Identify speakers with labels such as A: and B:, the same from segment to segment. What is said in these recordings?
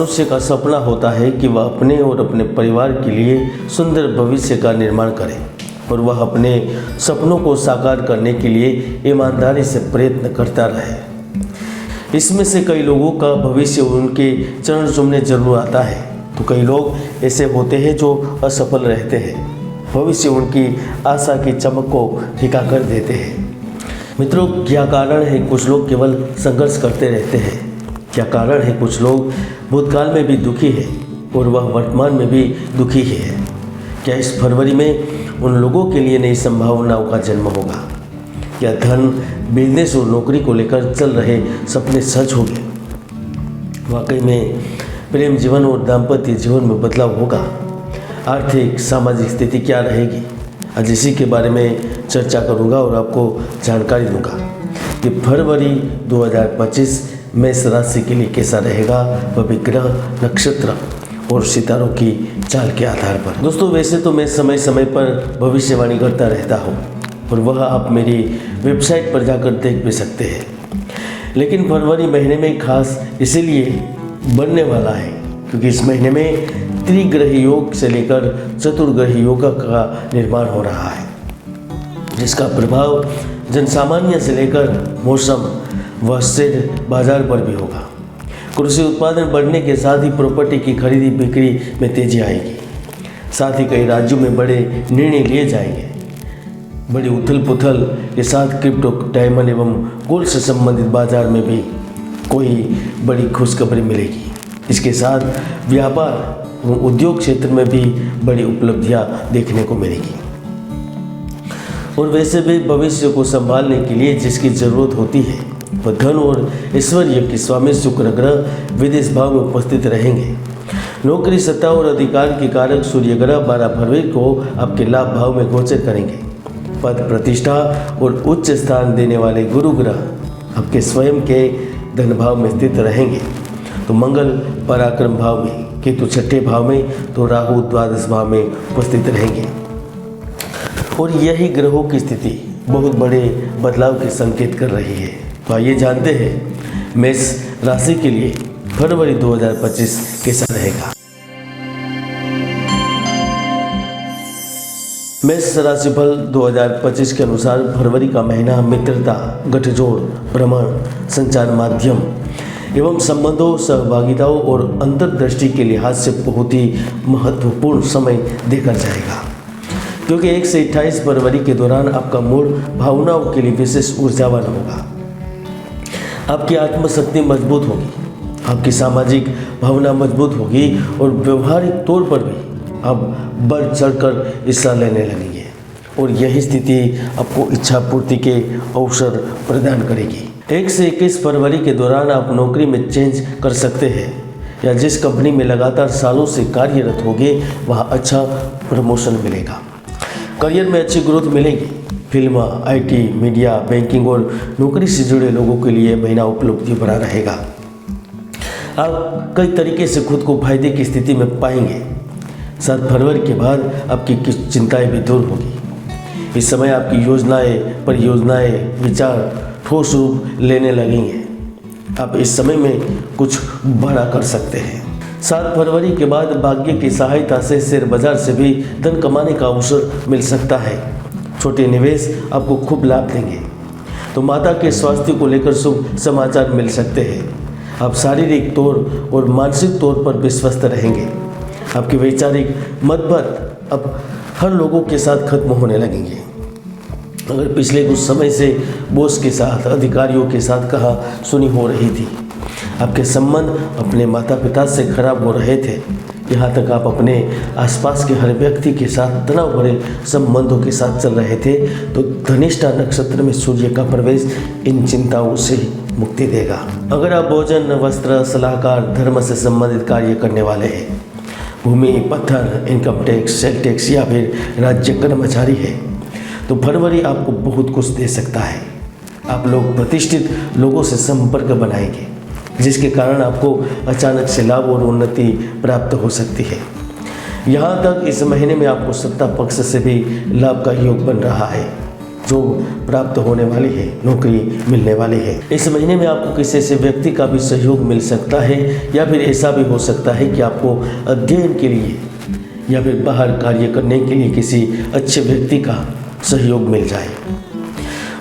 A: मनुष्य का सपना होता है कि वह अपने और अपने परिवार के लिए सुंदर भविष्य का निर्माण करे और वह अपने सपनों को साकार करने के लिए ईमानदारी से प्रयत्न करता रहे। इसमें से कई लोगों का भविष्य उनके चरण चूमने जरूर आता है, तो कई लोग ऐसे होते हैं जो असफल रहते हैं। भविष्य उनकी आशा की चमक को फीका कर देते हैं। मित्रों, क्या कारण है कुछ लोग केवल संघर्ष करते रहते हैं? क्या कारण है कुछ लोग भूतकाल में भी दुखी हैं और वह वर्तमान में भी दुखी है? क्या इस फरवरी में उन लोगों के लिए नई संभावनाओं का जन्म होगा? क्या धन, बिजनेस और नौकरी को लेकर चल रहे सपने सच होंगे? वाकई में प्रेम जीवन और दाम्पत्य जीवन में बदलाव होगा? आर्थिक सामाजिक स्थिति क्या रहेगी? आज इसी के बारे में चर्चा करूंगा और आपको जानकारी दूंगा कि फरवरी 2025 मेष राशि के लिए कैसा रहेगा, वह भी ग्रह, नक्षत्र और सितारों की चाल के आधार पर। दोस्तों, वैसे तो मैं समय समय पर भविष्यवाणी करता रहता हूँ और वह आप मेरी वेबसाइट पर जाकर देख भी सकते हैं, लेकिन फरवरी महीने में खास इसीलिए बनने वाला है क्योंकि इस महीने में त्रिग्रही योग से लेकर चतुर्ग्रही योग का निर्माण हो रहा है, जिसका प्रभाव जनसामान्य से लेकर मौसम व शेयर बाजार पर भी होगा। कृषि उत्पादन बढ़ने के साथ ही प्रॉपर्टी की खरीदी बिक्री में तेजी आएगी। साथ ही कई राज्यों में बड़े निर्णय लिए जाएंगे। बड़ी उथल पुथल के साथ क्रिप्टो, डायमंड एवं गोल्ड से संबंधित बाजार में भी कोई बड़ी खुशखबरी मिलेगी। इसके साथ व्यापार व उद्योग क्षेत्र में भी बड़ी उपलब्धियां देखने को मिलेगी। और वैसे भी भविष्य को संभालने के लिए जिसकी जरूरत होती है वह धन और ऐश्वर्य के स्वामी शुक्र ग्रह विदेश भाव में उपस्थित रहेंगे। नौकरी, सत्ता और अधिकार के कारक सूर्य ग्रह 12 फरवरी को आपके लाभ भाव में गोचर करेंगे। पद, प्रतिष्ठा और उच्च स्थान देने वाले गुरु ग्रह आपके स्वयं के धन भाव में स्थित रहेंगे। तो मंगल पराक्रम भाव में, केतु 6ठे भाव में, तो राहु द्वादश भाव में उपस्थित रहेंगे। और यही ग्रहों की स्थिति बहुत बड़े बदलाव के संकेत कर रही है। तो आइए जानते हैं मेष राशि के लिए फरवरी 2025 कैसा रहेगा। मेष राशिफल 2025 के अनुसार फरवरी का महीना मित्रता, गठजोड़, भ्रमण, संचार माध्यम एवं संबंधों, सहभागिताओं और अंतर्दृष्टि के लिहाज से बहुत ही महत्वपूर्ण समय देखा जाएगा, क्योंकि 1 से 28 फरवरी के दौरान आपका मूड भावनाओं के लिए विशेष ऊर्जावान होगा। आपकी आत्मशक्ति मजबूत होगी, आपकी सामाजिक भावना मजबूत होगी और व्यवहारिक तौर पर भी आप बढ़ चढ़कर हिस्सा लेने लगेंगे और यही स्थिति आपको इच्छा पूर्ति के अवसर प्रदान करेगी। 1 से 21 फरवरी के दौरान आप नौकरी में चेंज कर सकते हैं या जिस कंपनी में लगातार सालों से कार्यरत होंगे वहाँ अच्छा प्रमोशन मिलेगा। करियर में अच्छी ग्रोथ मिलेगी। फिल्म, आईटी, मीडिया, बैंकिंग और नौकरी से जुड़े लोगों के लिए महीना उपलब्धि भरा रहेगा। आप कई तरीके से खुद को फायदे की स्थिति में पाएंगे। 7 फरवरी के बाद आपकी कुछ चिंताएं भी दूर होगी। इस समय आपकी योजनाएं, परियोजनाएं, विचार ठोस रूप लेने लगेंगे। आप इस समय में कुछ बड़ा कर सकते हैं। 7 फरवरी के बाद भाग्य की सहायता से शेयर बाजार से भी धन कमाने का अवसर मिल सकता है। छोटे निवेश आपको खूब लाभ देंगे। तो माता के स्वास्थ्य को लेकर शुभ समाचार मिल सकते हैं। आप शारीरिक तौर और मानसिक तौर पर भी स्वस्थ रहेंगे। आपके वैचारिक मतभेद अब हर लोगों के साथ खत्म होने लगेंगे। अगर पिछले कुछ समय से बॉस के साथ, अधिकारियों के साथ कहा सुनी हो रही थी, आपके संबंध अपने माता पिता से खराब हो रहे थे, यहाँ तक आप अपने आसपास के हर व्यक्ति के साथ तनाव भरे संबंधों के साथ चल रहे थे, तो धनिष्ठा नक्षत्र में सूर्य का प्रवेश इन चिंताओं से मुक्ति देगा। अगर आप भोजन, वस्त्र, सलाहकार, धर्म से संबंधित कार्य करने वाले हैं, भूमि, पत्थर, इनकम टैक्स, सेल टैक्स या फिर राज्य कर्मचारी है, तो फरवरी आपको बहुत कुछ दे सकता है। आप लोग प्रतिष्ठित लोगों से संपर्क बनाएंगे, जिसके कारण आपको अचानक से लाभ और उन्नति प्राप्त हो सकती है। यहाँ तक इस महीने में आपको सत्ता पक्ष से भी लाभ का योग बन रहा है। जॉब प्राप्त होने वाली है, नौकरी मिलने वाली है। इस महीने में आपको किसी ऐसे व्यक्ति का भी सहयोग मिल सकता है या फिर ऐसा भी हो सकता है कि आपको अध्ययन के लिए या फिर बाहर कार्य करने के लिए किसी अच्छे व्यक्ति का सहयोग मिल जाए।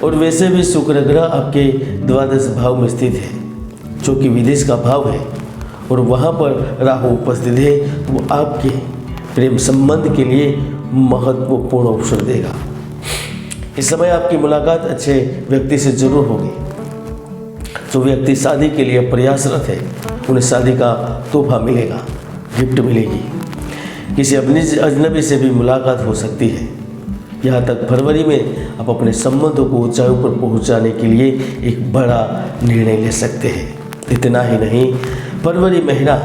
A: और वैसे भी शुक्र ग्रह आपके द्वादश भाव में स्थित है, जो कि विदेश का भाव है, और वहाँ पर राहु उपस्थित है, तो वो आपके प्रेम संबंध के लिए महत्वपूर्ण अवसर देगा। इस समय आपकी मुलाकात अच्छे व्यक्ति से जरूर होगी। जो व्यक्ति शादी के लिए प्रयासरत है, उन्हें शादी का तोहफा मिलेगा, गिफ्ट मिलेगी। किसी अजनबी से भी मुलाकात हो सकती है। यहाँ तक फरवरी में आप अपने संबंधों को ऊंचाइयों पर पहुँचाने के लिए एक बड़ा निर्णय ले सकते हैं। इतना ही नहीं, फरवरी महीना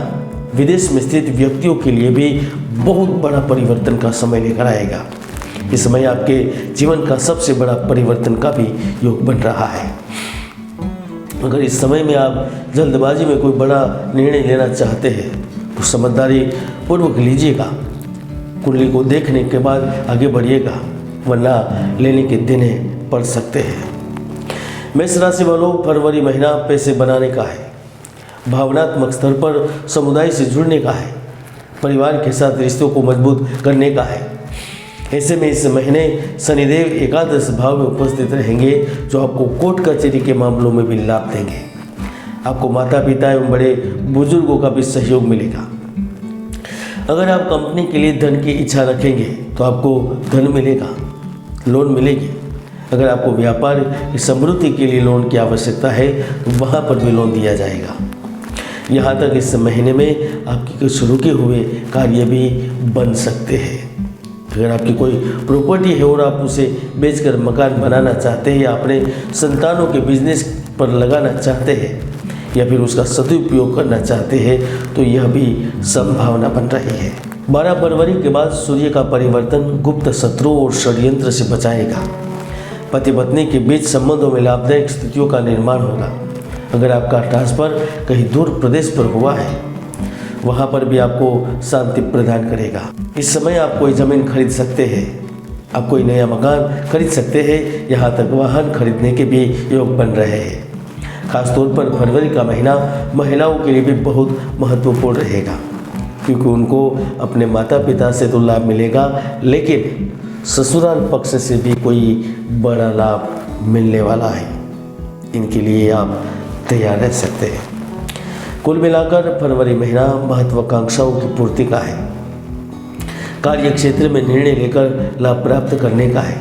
A: विदेश में स्थित व्यक्तियों के लिए भी बहुत बड़ा परिवर्तन का समय लेकर आएगा। इस समय आपके जीवन का सबसे बड़ा परिवर्तन का भी योग बन रहा है। अगर इस समय में आप जल्दबाजी में कोई बड़ा निर्णय लेना चाहते हैं तो समझदारी पूर्वक लीजिएगा। कुंडली को देखने के बाद आगे बढ़िएगा, वरना लेने के दिन पड़ सकते हैं। मेष राशि वालों, फरवरी महीना पैसे बनाने का है, भावनात्मक स्तर पर समुदाय से जुड़ने का है, परिवार के साथ रिश्तों को मजबूत करने का है। ऐसे में इस महीने शनिदेव एकादश भाव में उपस्थित रहेंगे, जो आपको कोर्ट कचहरी के मामलों में भी लाभ देंगे। आपको माता पिता एवं बड़े बुजुर्गों का भी सहयोग मिलेगा। अगर आप कंपनी के लिए धन की इच्छा रखेंगे तो आपको धन मिलेगा, लोन मिलेगी। अगर आपको व्यापार की समृद्धि के लिए लोन की आवश्यकता है तो वहाँ पर भी लोन दिया जाएगा। यहाँ तक इस महीने में आपके कुछ रुके हुए कार्य भी बन सकते हैं। अगर आपकी कोई प्रॉपर्टी है और आप उसे बेचकर मकान बनाना चाहते हैं या अपने संतानों के बिजनेस पर लगाना चाहते हैं या फिर उसका सदुपयोग करना चाहते हैं तो यह भी संभावना बन रही है। 12 फरवरी के बाद सूर्य का परिवर्तन गुप्त शत्रुओं और षड्यंत्र से बचाएगा। पति पत्नी के बीच संबंधों में लाभदायक स्थितियों का निर्माण होगा। अगर आपका ट्रांसफर कहीं दूर प्रदेश पर हुआ है, वहाँ पर भी आपको शांति प्रदान करेगा। इस समय आप कोई ज़मीन खरीद सकते हैं, आप कोई नया मकान खरीद सकते हैं, यहाँ तक वाहन खरीदने के भी योग बन रहे हैं। खासतौर पर फरवरी का महीना महिलाओं के लिए भी बहुत महत्वपूर्ण रहेगा, क्योंकि उनको अपने माता पिता से तो लाभ मिलेगा, लेकिन ससुराल पक्ष से भी कोई बड़ा लाभ मिलने वाला है। इनके लिए आप तैयार रह सकते हैं। कुल मिलाकर फरवरी महीना महत्वाकांक्षाओं की पूर्ति का है। कार्य क्षेत्र में निर्णय लेकर लाभ प्राप्त करने का है,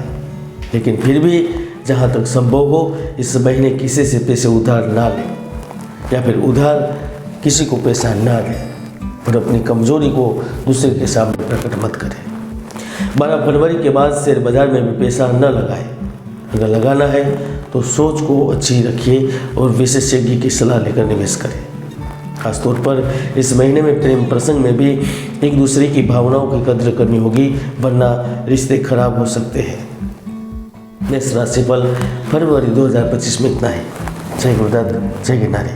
A: लेकिन फिर भी जहाँ तक संभव हो इस महीने किसी से पैसे उधार ना लें या फिर उधार किसी को पैसा ना दें और अपनी कमजोरी को दूसरे के सामने प्रकट मत करें। 12 फरवरी के बाद शेयर बाजार में भी पैसा न लगाएं। अगर लगाना है तो सोच को अच्छी रखिए और विशेषज्ञ की सलाह लेकर निवेश करें। खासतौर पर इस महीने में प्रेम प्रसंग में भी एक दूसरे की भावनाओं की कद्र करनी होगी, वरना रिश्ते खराब हो सकते हैं। मेष राशिफल फरवरी 2025 में इतना ही। जय गुरुदत्त, जय गिरनारी।